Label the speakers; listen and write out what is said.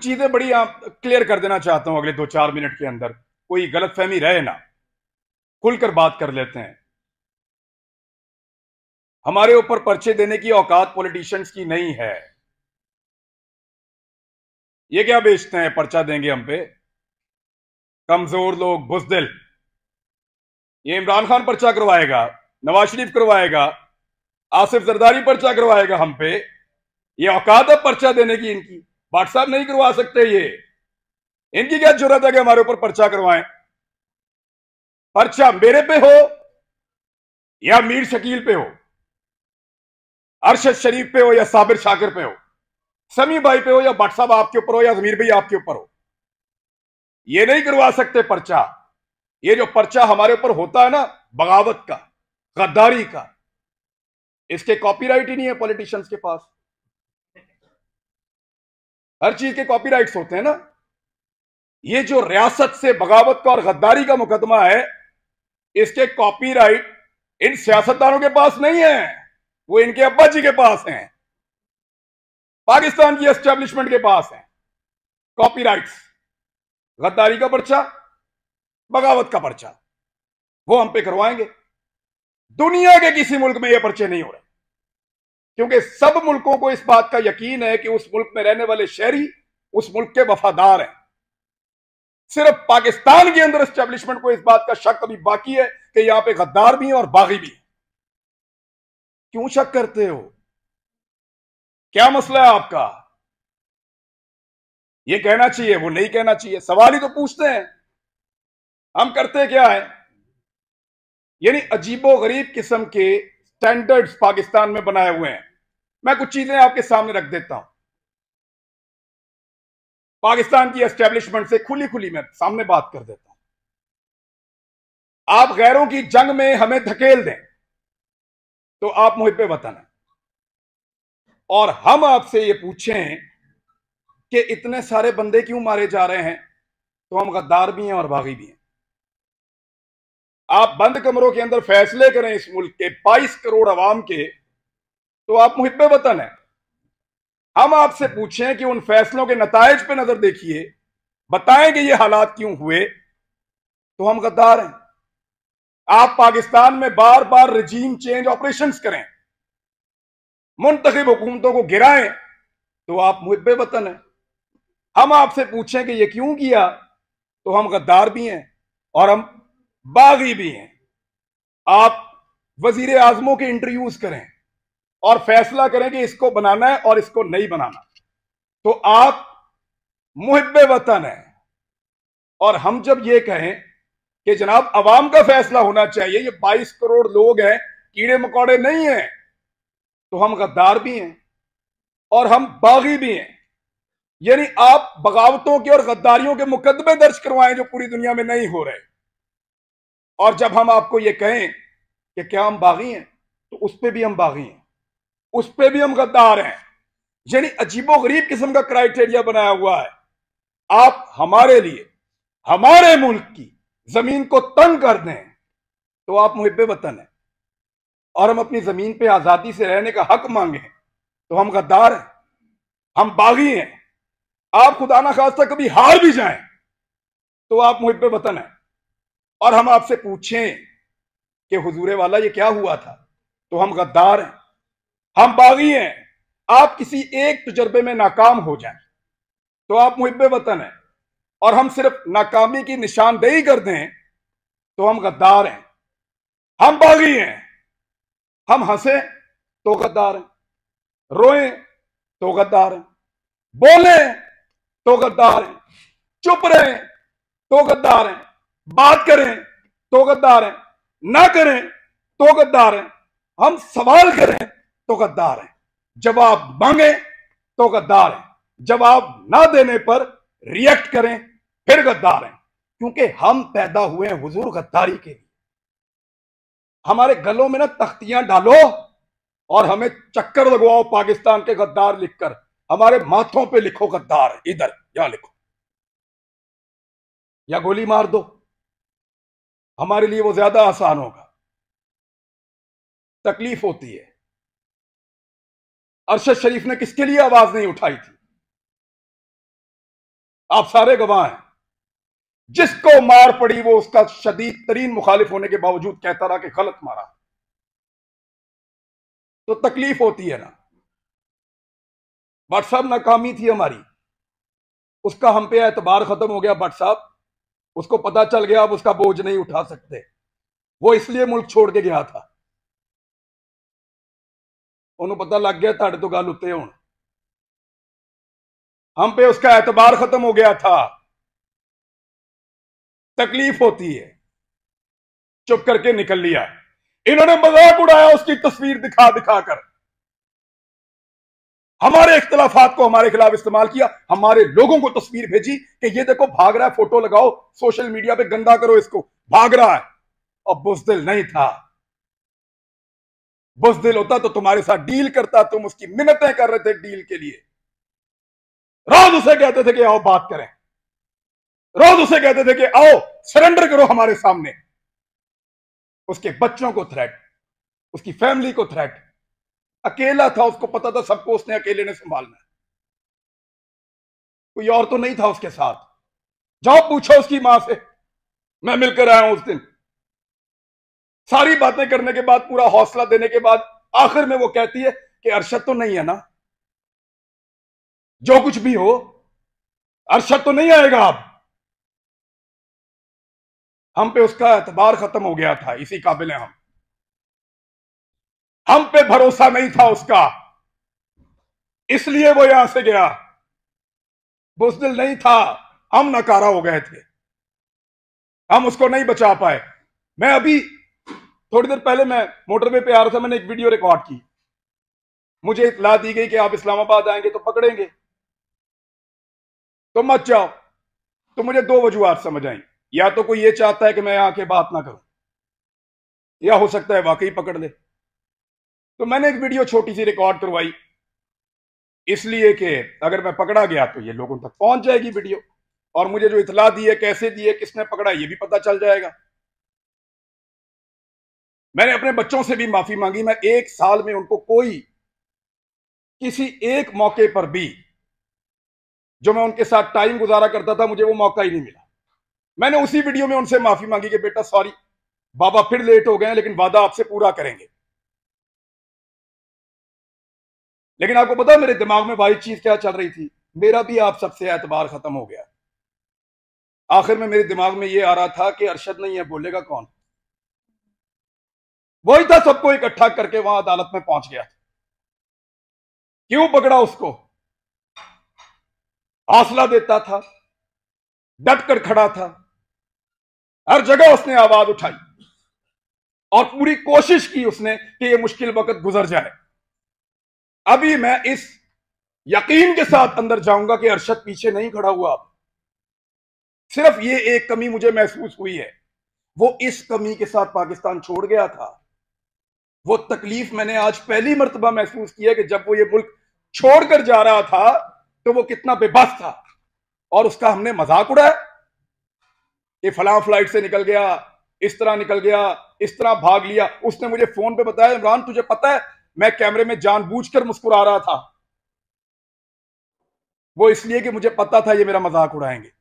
Speaker 1: चीजें बड़ी आप क्लियर कर देना चाहता हूं अगले 2-4 मिनट के अंदर, कोई गलतफहमी रहे ना, खुलकर बात कर लेते हैं। हमारे ऊपर पर्चे देने की औकात पॉलिटिशियंस की नहीं है। ये क्या बेचते हैं, पर्चा देंगे हम पे? कमजोर लोग, बुजदिल। ये इमरान खान पर्चा करवाएगा, नवाज शरीफ करवाएगा, आसिफ जरदारी पर्चा करवाएगा हम पे? ये औकात है पर्चा देने की इनकी? भाट साहब नहीं करवा सकते ये। इनकी क्या जरूरत है कि हमारे ऊपर पर्चा करवाएं? पर्चा मेरे पे हो या मीर शकील पे हो, अरशद शरीफ पे हो या साबिर शाकिर पे हो, समी भाई पे हो या भट्ट साहब आपके ऊपर हो या जमीर भाई आपके ऊपर हो, ये नहीं करवा सकते पर्चा। ये जो पर्चा हमारे ऊपर होता है ना, बगावत का, गद्दारी का, इसके कॉपीराइट ही नहीं है पॉलिटिशियंस के पास। हर चीज के कॉपीराइट्स होते हैं ना। ये जो रियासत से बगावत का और गद्दारी का मुकदमा है, इसके कॉपीराइट इन सियासतदानों के पास नहीं है, वो इनके अब्बा जी के पास हैं, पाकिस्तान की एस्टेब्लिशमेंट के पास हैं कॉपीराइट्स। गद्दारी का पर्चा, बगावत का पर्चा, वो हम पे करवाएंगे। दुनिया के किसी मुल्क में ये पर्चे नहीं हो रहे, क्योंकि सब मुल्कों को इस बात का यकीन है कि उस मुल्क में रहने वाले शहरी उस मुल्क के वफादार हैं। सिर्फ पाकिस्तान के अंदर एस्टेब्लिशमेंट को इस बात का शक अभी बाकी है कि यहां पे गद्दार भी हैं और बागी भी हैं। क्यों शक करते हो? क्या मसला है आपका? ये कहना चाहिए, वो नहीं कहना चाहिए, सवाल ही तो पूछते हैं। हम करते क्या है? यानी अजीबो गरीब किस्म के स्टैंडर्ड्स पाकिस्तान में बनाए हुए हैं। मैं कुछ चीजें आपके सामने रख देता हूं। पाकिस्तान की एस्टेब्लिशमेंट से खुली खुली मैं सामने बात कर देता हूं। आप गैरों की जंग में हमें धकेल दें तो आप मुहिब्बे वतन हैं, और हम आपसे ये पूछें कि इतने सारे बंदे क्यों मारे जा रहे हैं, तो हम गद्दार भी हैं और बागी भी हैं। आप बंद कमरों के अंदर फैसले करें इस मुल्क के 22 करोड़ अवाम के, तो आप मुहिब्बे वतन हैं। हम आपसे पूछें कि उन फैसलों के नतायज पे नजर देखिए, बताएं कि ये हालात क्यों हुए, तो हम गद्दार हैं। आप पाकिस्तान में बार बार रजीम चेंज ऑपरेशंस करें, मुंतखब हुकूमतों को गिराएं, तो आप मुहिब्बे वतन हैं। हम आपसे पूछें कि ये क्यों किया, तो हम गद्दार भी हैं और हम बागी भी हैं। आप वजीर आजमों के इंटरव्यूज करें और फैसला करें कि इसको बनाना है और इसको नहीं बनाना, तो आप मुहिब्बे वतन हैं। और हम जब ये कहें कि जनाब अवाम का फैसला होना चाहिए, ये 22 करोड़ लोग हैं, कीड़े मकोड़े नहीं हैं, तो हम गद्दार भी हैं और हम बागी भी हैं। यानी आप बगावतों के और गद्दारियों के मुकदमे दर्ज करवाएं जो पूरी दुनिया में नहीं हो रहे, और जब हम आपको ये कहें कि क्या हम बागी हैं, तो उस पर भी हम बागी हैं, उस पर भी हम गद्दार हैं। यानी अजीबो गरीब किस्म का क्राइटेरिया बनाया हुआ है। आप हमारे लिए, हमारे मुल्क की जमीन को तंग कर दें, तो आप मुहिब्बे वतन हैं, और हम अपनी जमीन पे आजादी से रहने का हक मांगे, तो हम गद्दार हैं, हम बागी हैं। आप खुदा ना खास्ता कभी हार भी जाएं, तो आप मुहिब्बे वतन हैं। और हम आपसे पूछें कि हुजूरे वाला ये क्या हुआ था, तो हम गद्दार हैं, हम बागी हैं। आप किसी एक तजर्बे में नाकाम हो जाएं, तो आप मुहिब्बे वतन हैं, और हम सिर्फ नाकामी की निशानदेही कर दें, तो हम गद्दार हैं, हम बागी हैं। हम हंसे तो गद्दार हैं, रोएं तो गद्दार हैं, बोले तो गद्दार हैं, चुप रहे तो गद्दार हैं, बात करें तो गद्दार हैं, ना करें तो गद्दार हैं, हम सवाल करें तो गद्दार हैं, जवाब मांगे तो गद्दार हैं, जवाब ना देने पर रिएक्ट करें फिर गद्दार हैं। क्योंकि हम पैदा हुए हैं हुजूर गद्दारी के लिए। हमारे गलों में ना तख्तियां डालो और हमें चक्कर लगवाओ पाकिस्तान के गद्दार लिखकर, हमारे माथों पे लिखो गद्दार, इधर यहां लिखो, या गोली मार दो, हमारे लिए वो ज्यादा आसान होगा। तकलीफ होती है। अरशद शरीफ ने किसके लिए आवाज नहीं उठाई थी? आप सारे गवाह हैं। जिसको मार पड़ी वो उसका शदीद तरीन मुखालिफ होने के बावजूद कहता रहा कि गलत मारा। तो तकलीफ होती है ना। भट्ट साहब नाकामी थी हमारी, उसका हम पे एतबार खत्म हो गया। भट्ट साहब, उसको पता चल गया अब उसका बोझ नहीं उठा सकते, वो इसलिए मुल्क छोड़ के गया था। उन्होंने पता लग गया ताड़े तो गल उत्ते हुण, हम पे उसका एतबार खत्म हो गया था। तकलीफ होती है, चुप करके निकल लिया। इन्होंने मजाक उड़ाया उसकी तस्वीर दिखा दिखा कर, हमारे इख्तलाफात को हमारे खिलाफ इस्तेमाल किया, हमारे लोगों को तस्वीर भेजी कि ये देखो भाग रहा है, फोटो लगाओ सोशल मीडिया पे, गंदा करो इसको, भाग रहा है। और बुज़दिल नहीं था। बुज़दिल होता तो तुम्हारे साथ डील करता, तुम उसकी मिन्नतें कर रहे थे डील के लिए। रोज उसे कहते थे कि आओ बात करें, रोज उसे कहते थे कि आओ सरेंडर करो हमारे सामने। उसके बच्चों को थ्रेट, उसकी फैमिली को थ्रेट। अकेला था, उसको पता था सबको उसने अकेले ने संभालना है, कोई और तो नहीं था उसके साथ। जाओ पूछो उसकी मां से, मैं मिलकर आया हूं उस दिन। सारी बातें करने के बाद, पूरा हौसला देने के बाद, आखिर में वो कहती है कि अरशद तो नहीं है ना, जो कुछ भी हो अरशद तो नहीं आएगा अब। हम पे उसका एतबार खत्म हो गया था, इसी काबिल है हम पे भरोसा नहीं था उसका, इसलिए वो यहां से गया। बुज़दिल नहीं था, हम नकारा हो गए थे, हम उसको नहीं बचा पाए। मैं अभी थोड़ी देर पहले मैं मोटरवे पे आ रहा था, मैंने एक वीडियो रिकॉर्ड की। मुझे इत्तला दी गई कि आप इस्लामाबाद आएंगे तो पकड़ेंगे, तो मत जाओ। तो मुझे दो वजूहात समझ आई, या तो कोई ये चाहता है कि मैं आके बात ना करूं, या हो सकता है वाकई पकड़ ले। तो मैंने एक वीडियो छोटी सी रिकॉर्ड करवाई, इसलिए कि अगर मैं पकड़ा गया तो ये लोगों तक पहुंच जाएगी वीडियो, और मुझे जो इतला दी है, कैसे दी है, किसने पकड़ा, ये भी पता चल जाएगा। मैंने अपने बच्चों से भी माफी मांगी। मैं एक साल में उनको कोई किसी एक मौके पर भी जो मैं उनके साथ टाइम गुजारा करता था, मुझे वो मौका ही नहीं मिला। मैंने उसी वीडियो में उनसे माफी मांगी कि बेटा सॉरी, बाबा फिर लेट हो गए हैं, लेकिन वादा आपसे पूरा करेंगे। लेकिन आपको पता है मेरे दिमाग में वाही चीज क्या चल रही थी, मेरा भी आप सबसे एतबार खत्म हो गया। आखिर में मेरे दिमाग में यह आ रहा था कि अरशद नहीं है, बोलेगा कौन। वही था, सबको इकट्ठा करके वहां अदालत में पहुंच गया। क्यों पकड़ा उसको? हौसला देता था, डट कर खड़ा था, हर जगह उसने आवाज उठाई और पूरी कोशिश की उसने कि यह मुश्किल वक्त गुजर जाए। अभी मैं इस यकीन के साथ अंदर जाऊंगा कि अरशद पीछे नहीं खड़ा हुआ। अब सिर्फ ये एक कमी मुझे महसूस हुई है, वो इस कमी के साथ पाकिस्तान छोड़ गया था। वो तकलीफ मैंने आज पहली मर्तबा महसूस किया कि जब वो ये मुल्क छोड़कर जा रहा था तो वो कितना बेबस था, और उसका हमने मजाक उड़ाया कि फलां फ्लाइट से निकल गया, इस तरह निकल गया, इस तरह भाग लिया। उसने मुझे फोन पे बताया, इमरान तुझे पता है मैं कैमरे में जानबूझकर मुस्कुरा रहा था, वो इसलिए कि मुझे पता था ये मेरा मजाक उड़ाएंगे।